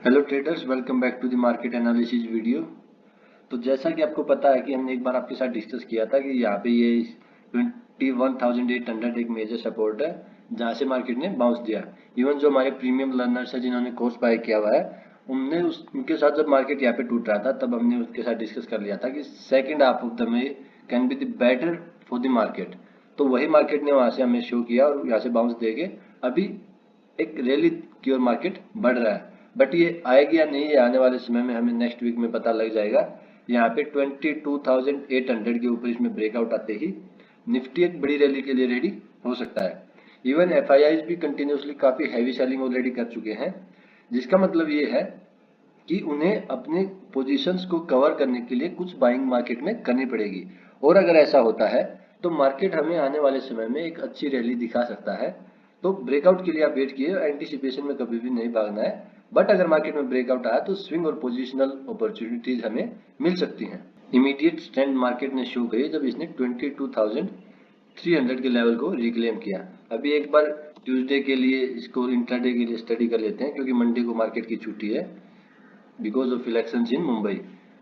Hello traders, welcome back to the market analysis video. तो जैसा कि आपको पता है कि हमने एक बार आपके साथ डिस्कस किया था कि यहाँ पे ये 21,800 एक मेजर सपोर्ट है जहाँ से मार्केट ने बाउंस दिया। इवन जो हमारे प्रीमियम लर्नर्स है जिन्होंने कोर्स बाय किया हुआ है उनके साथ जब मार्केट यहाँ पे टूट रहा था तब हमने उसके साथ डिस्कस कर लिया था कि second half of the may can be the better for the market. तो वही मार्केट ने वहाँ से हमें शो किया और यहाँ से बाउंस देके अभी एक रैली की ओर मार्केट बढ़ रहा है। बट ये आएगी या नहीं, ये आने वाले समय में हमें नेक्स्ट वीक में पता लग जाएगा। यहाँ पे 22,800 के ऊपर इसमें ब्रेकआउट आते ही निफ्टी एक बड़ी रैली के लिए रेडी हो सकता है। इवन एफआईआईज भी कंटिन्यूसली काफी हैवी सेलिंग ऑलरेडी कर चुके हैं, जिसका मतलब ये है कि उन्हें अपने पोजीशंस को कवर करने के लिए कुछ बाइंग मार्केट में करनी पड़ेगी। और अगर ऐसा होता है तो मार्केट हमें आने वाले समय में एक अच्छी रैली दिखा सकता है। तो ब्रेकआउट के लिए आप वेट किए, एंटीसिपेशन में कभी भी नहीं भागना है। बट अगर मार्केट में ब्रेकआउट आया तो स्विंग और पोजिशनल अपॉर्चुनिटीज हमें मिल सकती हैं। इमीडिएट स्ट्रेंड मार्केट ने शो करी जब इसने 22,300 के लेवल को रिक्लेम किया। अभी एक बार ट्यूसडे के लिए इसको इंट्राडे के लिए स्टडी कर लेते हैं, क्योंकि मंडे को मार्केट की छुट्टी है because of elections in Mumbai.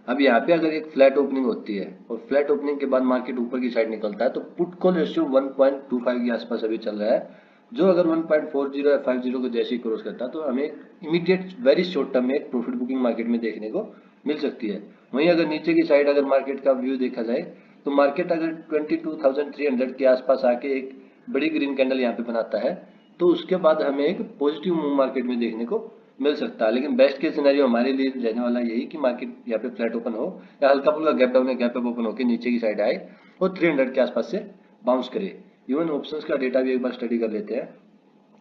अब यहाँ पे अगर एक फ्लैट ओपनिंग होती है और फ्लैट ओपनिंग के बाद मार्केट ऊपर की साइड निकलता है तो पुट कॉल रेशियो 1.25 के आसपास अभी चल रहा है, जो अगर 1.40 या 50 को जैसे ही क्रॉस करता है तो हमें इमीडिएट वेरी शॉर्ट टर्म में एक प्रॉफिट बुकिंग मार्केट में देखने को मिल सकती है। वहीं अगर नीचे की साइड अगर मार्केट का व्यू देखा जाए तो मार्केट अगर 22,300 के आसपास आके एक बड़ी ग्रीन कैंडल यहाँ पे बनाता है तो उसके बाद हमें एक पॉजिटिव मूव मार्केट में देखने को मिल सकता है। लेकिन बेस्ट केस सिनेरियो हमारे लिए रहने वाला यही कि मार्केट यहाँ पे फ्लैट ओपन हो या हल्का फुल्का गैप डाउन या गैप अप ओपन होकर नीचे की साइड आए और 300 के आसपास से बाउंस करे। इवन ऑप्शंस का डेटा भी एक बार स्टडी कर लेते हैं।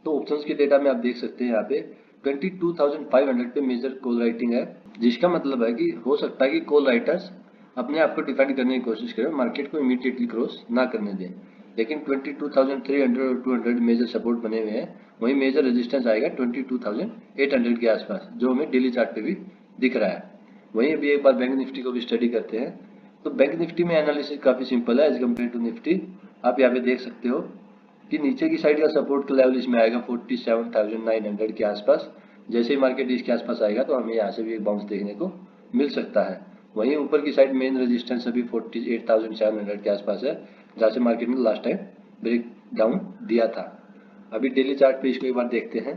तो ऑप्शंस के डेटा में आप देख सकते हैं यहाँ पे 22,500 पे मेजर कॉल राइटिंग है, जिसका मतलब है कि हो सकता है कि कॉल राइटर्स अपने आप को डिफेंड करने की कोशिश करें, मार्केट को इमीडिएटली क्रॉस ना करने दें। लेकिन 22,300 और 200 मेजर सपोर्ट बने हुए हैं, वहीं मेजर रेजिस्टेंस आएगा 22,800 के आसपास, जो हमें डेली चार्ट पे भी दिख रहा है। वहीं अभी एक बार बैंक निफ्टी को भी स्टडी करते हैं। तो बैंक निफ्टी में एनालिसिस काफी सिंपल है एज कम्पेयर टू निफ्टी। आप यहाँ पे देख सकते हो कि नीचे की साइड का सपोर्ट का लेवल इसमें आएगा 47,900 के आसपास। जैसे ही मार्केट इसके आसपास आएगा तो हमें यहाँ से भी एक बाउंस देखने को मिल सकता है। वहीं ऊपर की साइड मेन रेजिस्टेंस अभी 48,700 के आसपास है, जहाँ से मार्केट ने लास्ट टाइम ब्रेक डाउन दिया था। अभी डेली चार्ट पे इसको एक बार देखते हैं।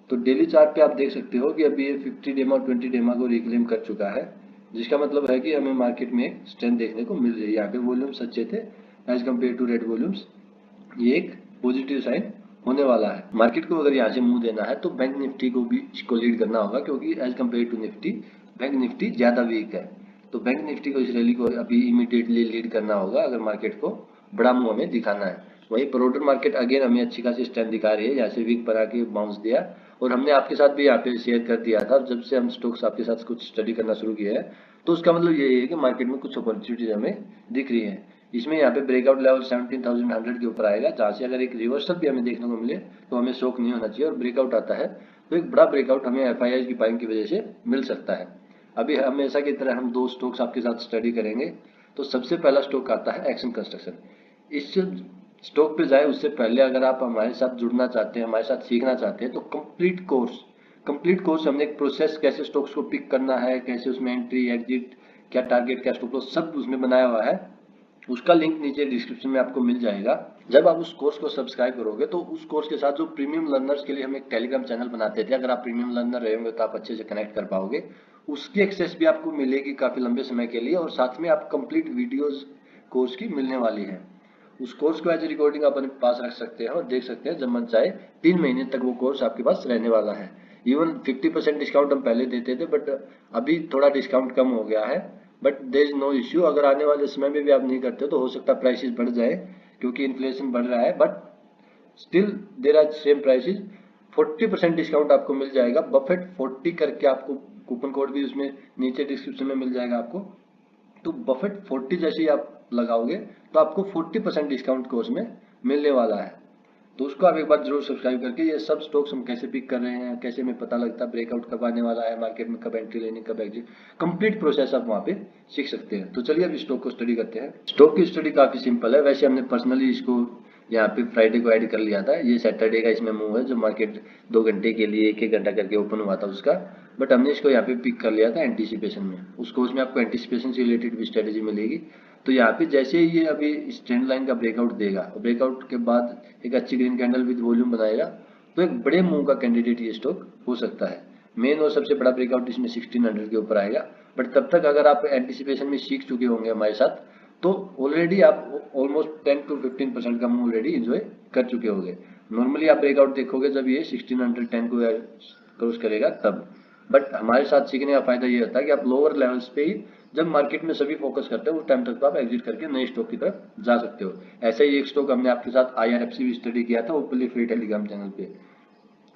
तो डेली चार्ट पे आप देख सकते हो कि अभी ये 50 डेमा और 20 डेमा को रिक्लेम कर चुका है, जिसका मतलब है कि हमें मार्केट में एक स्ट्रेंथ देखने को मिल रही है। यहाँ पे वॉल्यूम्स अच्छे थे as compared to red volumes, ये एक पॉजिटिव साइन होने वाला है। मार्केट को अगर यहाँ से मुंह देना है तो बैंक निफ्टी को भी इसको लीड करना होगा, क्योंकि as compared to Nifty bank Nifty ज्यादा वीक है। तो बैंक निफ्टी को इस रैली को अभी इमीडिएटली लीड करना होगा अगर मार्केट को बड़ा मुंह हमें दिखाना है। वहीं ब्रॉडर मार्केट अगेन हमें अच्छी खासी स्ट्रेंथ दिखा रही है, यहाँ से वीक बना के बाउंस दिया और हमने आपके साथ भी यहाँ पे शेयर कर दिया था। जब से हम स्टॉक्स आपके साथ कुछ स्टडी करना शुरू किया है तो उसका मतलब यही है कि मार्केट में कुछ अपॉर्चुनिटीज हमें दिख रही है। इसमें यहाँ पे ब्रेकआउट लेवल 17,100 के ऊपर आएगा, जहाँ से अगर एक रिवर्सल भी हमें देखने को मिले तो हमें शॉक नहीं होना चाहिए और ब्रेकआउट आता है तो एक बड़ा ब्रेकआउट हमें एफआईआई की बाइंग की वजह से मिल सकता है। अभी हमेशा की तरह हम दो स्टॉक्स आपके साथ स्टडी करेंगे। तो सबसे पहला स्टॉक आता है एक्शन कंस्ट्रक्शन। इस स्टॉक पे जाए उससे पहले अगर आप हमारे साथ जुड़ना चाहते हैं, हमारे साथ सीखना चाहते हैं, तो कंप्लीट कोर्स हमने एक प्रोसेस कैसे स्टॉक्स को पिक करना है, कैसे उसमें एंट्री एग्जिट, क्या टारगेट क्या स्टॉप लॉस, सब उसमें बनाया हुआ है। उसका लिंक नीचे डिस्क्रिप्शन में आपको मिल जाएगा। जब आप उस कोर्स को सब्सक्राइब करोगे तो उस कोर्स के साथ जो प्रीमियम लर्नर्स के लिए हम एक टेलीग्राम चैनल बनाते थे, अगर आप प्रीमियम लर्नर रहे होंगे तो आप अच्छे से कनेक्ट कर पाओगे, उसकी एक्सेस भी आपको मिलेगी काफी लंबे समय के लिए और साथ में आप कंप्लीट वीडियोस कोर्स की मिलने वाली है। उस कोर्स को एज ए रिकॉर्डिंग आप अपने पास रख सकते हैं और देख सकते हैं जब मन चाहे। 3 महीने तक वो कोर्स आपके पास रहने वाला है। इवन 50% डिस्काउंट हम पहले देते थे, बट अभी थोड़ा डिस्काउंट कम हो गया है। But there is no issue, अगर आने वाले समय में भी आप नहीं करते हो तो हो सकता है प्राइसेस बढ़ जाए, क्योंकि इन्फ्लेशन बढ़ रहा है। But still there are same prices. 40% discount आपको मिल जाएगा, बफेट 40 करके आपको कूपन कोड भी उसमें नीचे डिस्क्रिप्शन में मिल जाएगा आपको। तो बफेट 40 जैसे ही आप लगाओगे तो आपको 40% डिस्काउंट कोर्स में मिलने वाला है। तो उसको आप एक बार जरूर सब्सक्राइब करके, ये सब स्टॉक्स हम कैसे पिक कर रहे हैं, कैसे हमें पता लगता है ब्रेकआउट कब आने वाला है, मार्केट में कब एंट्री लेनी, कब एग्जिट, कंप्लीट प्रोसेस आप वहाँ पे सीख सकते हैं। तो चलिए अब स्टॉक को स्टडी करते हैं। स्टॉक की स्टडी काफी सिंपल है। वैसे हमने पर्सनली इसको यहाँ पे फ्राइडे को ऐड कर लिया था। ये सैटरडे का इसमें मूव है, जो मार्केट 2 घंटे के लिए 1-1 घंटा करके ओपन हुआ था उसका। बट हमने इसको यहाँ पे पिक कर लिया था एंटीसिपेशन में। उस कोर्स में आपको एंटीसिपेशन से रिलेटेड भी स्ट्रेटेजी मिलेगी। तो यहाँ पे जैसे ही ये अभी इस ट्रेंड लाइन का ब्रेकआउट देगा, ब्रेकआउट के बाद एक अच्छी ग्रीन कैंडल विद वॉल्यूम बनाएगा, तो एक बड़े मूव का कैंडिडेट ये स्टॉक हो सकता है। मेन और सबसे बड़ा ब्रेकआउट इसमें 1600 के ऊपर आएगा। बट तब तक अगर आप एंटीसिपेशन में सीख चुके होंगे हमारे साथ, तो ऑलरेडी आप ऑलमोस्ट 10 to 15% का मूव ऑलरेडी इंजॉय कर चुके होंगे। नॉर्मली आप ब्रेकआउट देखोगे जब ये 1610 को क्रॉस करेगा तब। बट हमारे साथ सीखने का फायदा ये होता है कि आप लोअर लेवल्स पे ही, जब मार्केट में सभी फोकस करते हैं उस टाइम तक तो आप एग्जिट करके नए स्टॉक की तरफ जा सकते हो। ऐसे ही एक स्टॉक हमने आपके साथ IRFC भी स्टडी किया था ओपनली फ्री टेलीग्राम चैनल पे।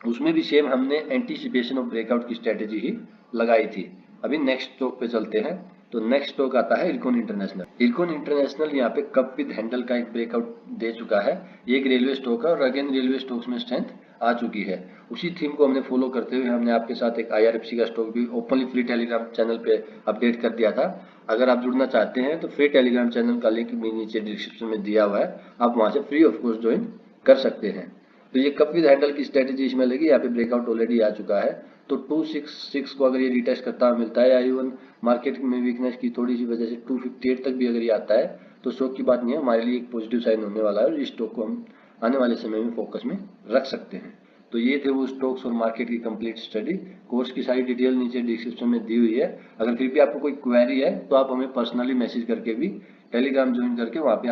उसमें भी सेम हमने एंटीसिपेशन ऑफ ब्रेकआउट की स्ट्रेटेजी ही लगाई थी। अभी नेक्स्ट स्टॉक पे चलते हैं। तो नेक्स्ट स्टॉक आता है इरकॉन इंटरनेशनल। इरकॉन इंटरनेशनल यहाँ पे कप विद हैंडल का एक ब्रेकआउट दे चुका है। ये एक रेलवे स्टॉक है और अगेन रेलवे स्टॉक्स में स्ट्रेंथ आ चुकी है। उसी थीम को हमने फॉलो करते हुए हमने आपके साथ एक IRFC का स्टॉक भी ओपनली फ्री टेलीग्राम चैनल पे अपडेट कर दिया था। अगर आप जुड़ना चाहते हैं तो फ्री टेलीग्राम चैनल का लिंक भी नीचे डिस्क्रिप्शन में दिया हुआ है, आप वहां से फ्री ऑफ कॉस्ट ज्वाइन कर सकते हैं। तो ये कप विद हैंडल की स्ट्रेटेजी इसमें लगी। यहाँ पे ब्रेकआउट ऑलरेडी आ चुका है। तो 266 को अगर ये रिटेस्ट करता हुआ मिलता है, या इवन मार्केट में वीकनेस की थोड़ी सी वजह से 258 तक भी अगर ये आता है, तो शौक की बात नहीं है, हमारे लिए एक पॉजिटिव साइन होने वाला है और इस स्टॉक को हम आने वाले समय में फोकस में रख सकते हैं। तो ये थे वो स्टॉक्स और मार्केट की कंप्लीट स्टडी। कोर्स की सारी डिटेल नीचे डिस्क्रिप्शन में दी हुई है। अगर फिर भी आपको कोई क्वेरी है तो आप हमें पर्सनली मैसेज करके भी टेलीग्राम ज्वाइन करके वहाँ पे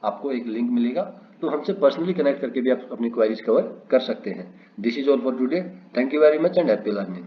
आपको एक लिंक मिलेगा, तो हमसे पर्सनली कनेक्ट करके भी आप अपनी क्वेरीज कवर कर सकते हैं। This is all for today. Thank you very much and happy learning.